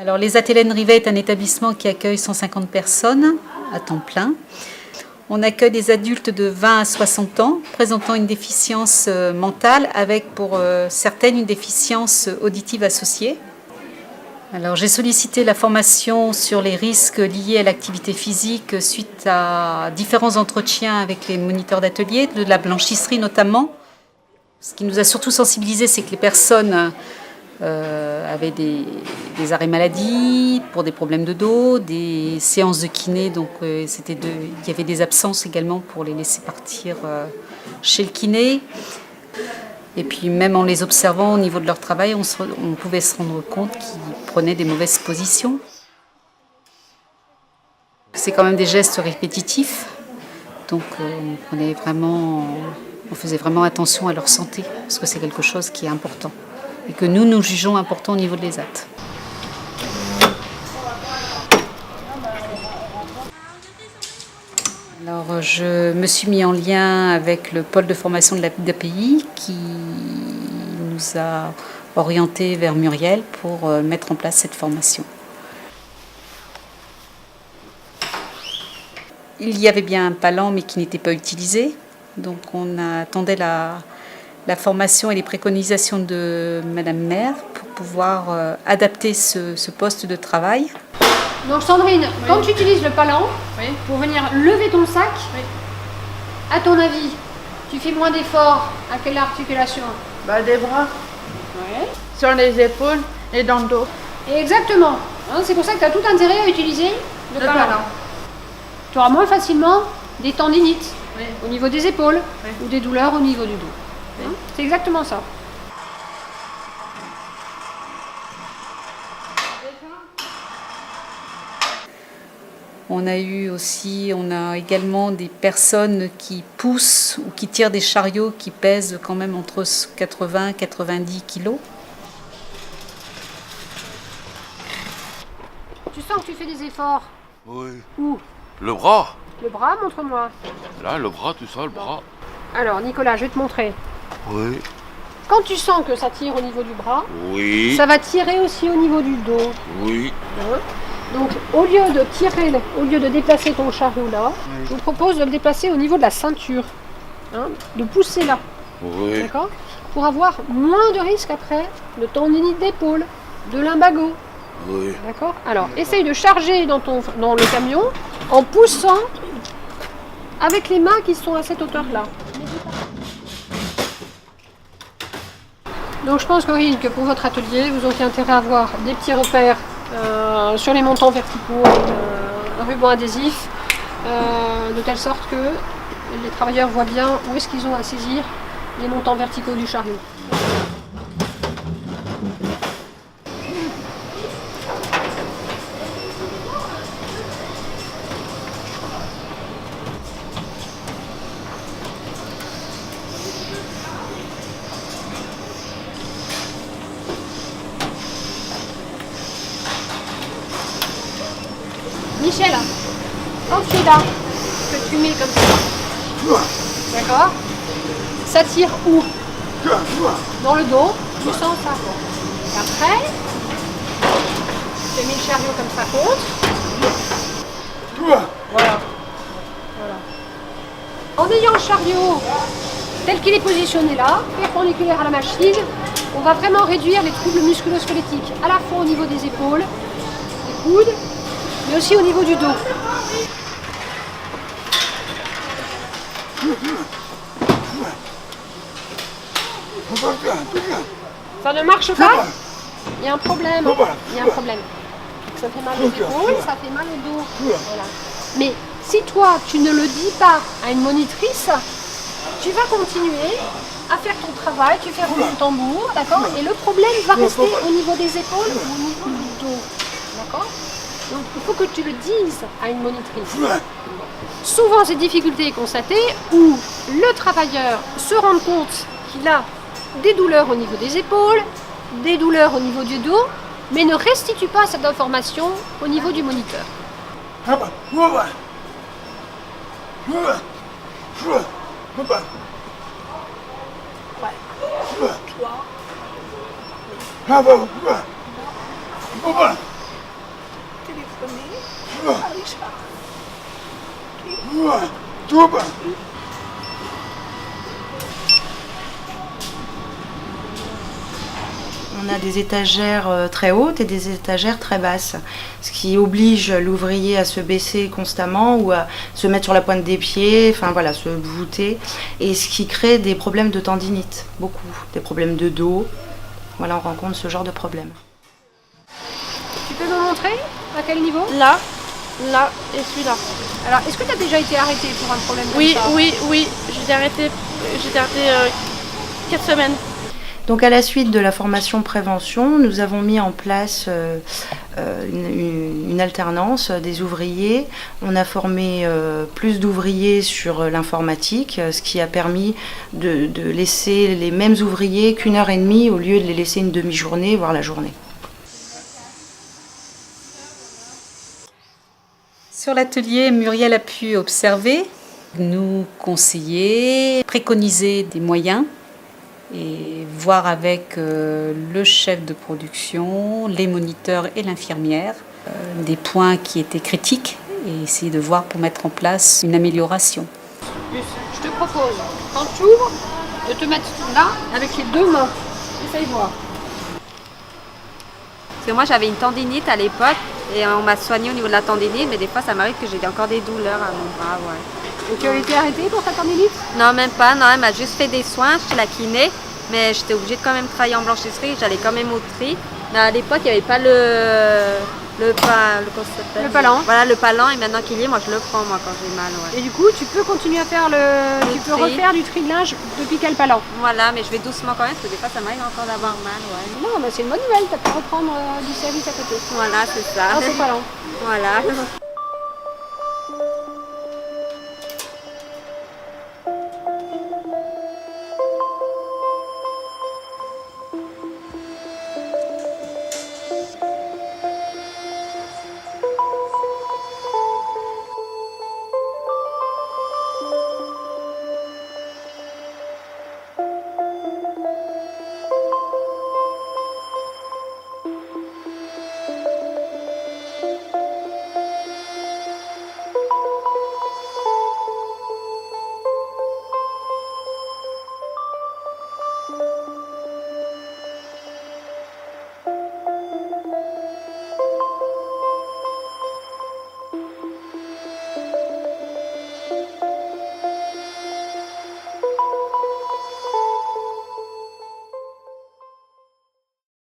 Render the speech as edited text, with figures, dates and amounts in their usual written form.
Alors, les Ateliers Rivet est un établissement qui accueille 150 personnes à temps plein. On accueille des adultes de 20 à 60 ans présentant une déficience mentale avec pour certaines une déficience auditive associée. Alors, j'ai sollicité la formation sur les risques liés à l'activité physique suite à différents entretiens avec les moniteurs d'atelier, de la blanchisserie notamment. Ce qui nous a surtout sensibilisés, c'est que les personnes avaient des arrêts maladie pour des problèmes de dos, des séances de kiné, donc il y avait des absences également pour les laisser partir chez le kiné. Et puis même en les observant au niveau de leur travail, on pouvait se rendre compte qu'ils prenaient des mauvaises positions. C'est quand même des gestes répétitifs, donc on faisait vraiment attention à leur santé, parce que c'est quelque chose qui est important, et que nous jugeons important au niveau de l'ESAT. Alors, je me suis mis en lien avec le pôle de formation de l'API qui nous a orientés vers Muriel pour mettre en place cette formation. Il y avait bien un palan mais qui n'était pas utilisé, donc on attendait la formation et les préconisations de Madame Maire pour pouvoir adapter ce poste de travail. Donc Sandrine, quand tu utilises le palan pour venir lever ton sac, à ton avis, tu fais moins d'efforts à quelle articulation? Des bras, sur les épaules et dans le dos. Et exactement, c'est pour ça que tu as tout intérêt à utiliser le palan. Tu auras moins facilement des tendinites au niveau des épaules ou des douleurs au niveau du dos. C'est exactement ça. On a également des personnes qui poussent ou qui tirent des chariots qui pèsent quand même entre 80 et 90 kilos. Tu sens que tu fais des efforts? Oui. Où? Le bras. Le bras, montre-moi. Là, le bras, tout ça, le bras. Alors, Nicolas, je vais te montrer. Oui. Quand tu sens que ça tire au niveau du bras, Oui. ça va tirer aussi au niveau du dos. Oui. Donc, au lieu de déplacer ton chariot là, je vous propose de le déplacer au niveau de la ceinture. De pousser là. Oui. D'accord? Pour avoir moins de risques après de tendinite d'épaule, de lumbago. Oui. D'accord? Alors, essaye de charger dans le camion en poussant avec les mains qui sont à cette hauteur-là. Donc, je pense, Corinne, que pour votre atelier, vous auriez intérêt à avoir des petits repères sur les montants verticaux avec un ruban adhésif, de telle sorte que les travailleurs voient bien où est-ce qu'ils ont à saisir les montants verticaux du chariot. Michel, quand tu es là, que tu mets comme ça, d'accord? Ça tire où? Dans le dos, tu sens ça. Et après, tu mets le chariot comme ça contre. Voilà. En ayant le chariot tel qu'il est positionné là, perpendiculaire à la machine, on va vraiment réduire les troubles musculo-squelettiques, à la fois au niveau des épaules, des coudes, mais aussi au niveau du dos. Ça ne marche pas? Il y a un problème. Il y a un problème. Ça fait mal aux épaules, ça fait mal au dos. Voilà. Mais si toi, tu ne le dis pas à une monitrice, tu vas continuer à faire ton travail, tu fais rouler le tambour, d'accord? Et le problème va rester au niveau des épaules ou au niveau du dos. D'accord? Donc il faut que tu le dises à une monitrice. Souvent ces difficultés constatées où le travailleur se rend compte qu'il a des douleurs au niveau des épaules, des douleurs au niveau du dos, mais ne restitue pas cette information au niveau du moniteur. On a des étagères très hautes et des étagères très basses, ce qui oblige l'ouvrier à se baisser constamment ou à se mettre sur la pointe des pieds, enfin voilà, se voûter, et ce qui crée des problèmes de tendinite, beaucoup, des problèmes de dos. Voilà, on rencontre ce genre de problème. Tu peux me montrer à quel niveau? Là, là et celui-là. Alors, est-ce que tu as déjà été arrêté pour un problème comme Oui, ça? oui. J'étais arrêtée 4 semaines. Donc à la suite de la formation prévention, nous avons mis en place une alternance des ouvriers. On a formé plus d'ouvriers sur l'informatique, ce qui a permis de laisser les mêmes ouvriers qu'1h30 au lieu de les laisser une demi-journée, voire la journée. Sur l'atelier, Muriel a pu observer, nous conseiller, préconiser des moyens et voir avec le chef de production, les moniteurs et l'infirmière des points qui étaient critiques et essayer de voir pour mettre en place une amélioration. Je te propose, quand tu ouvres, de te mettre là avec les deux mains. Essaye voir. Parce que moi j'avais une tendinite à l'époque et on m'a soigné au niveau de la tendinite, mais des fois ça m'arrive que j'ai encore des douleurs à mon bras. Ouais. Et tu as été arrêtée pour ta tendinite? Non, même pas, non, elle m'a juste fait des soins chez la kiné, mais j'étais obligée de quand même travailler en blanchisserie, j'allais quand même au tri. Mais à l'époque il n'y avait pas le palan. Voilà, le palan, et maintenant qu'il y est, moi je le prends moi quand j'ai mal. Ouais. Et du coup, tu peux continuer à faire tu peux refaire du tri de linge depuis quel palan? Voilà, mais je vais doucement quand même, parce que des fois ça m'arrive encore d'avoir mal. Ouais. Non, mais c'est une bonne nouvelle, tu as pu reprendre du service à côté. Voilà, c'est ça. Ah, c'est palan. Voilà.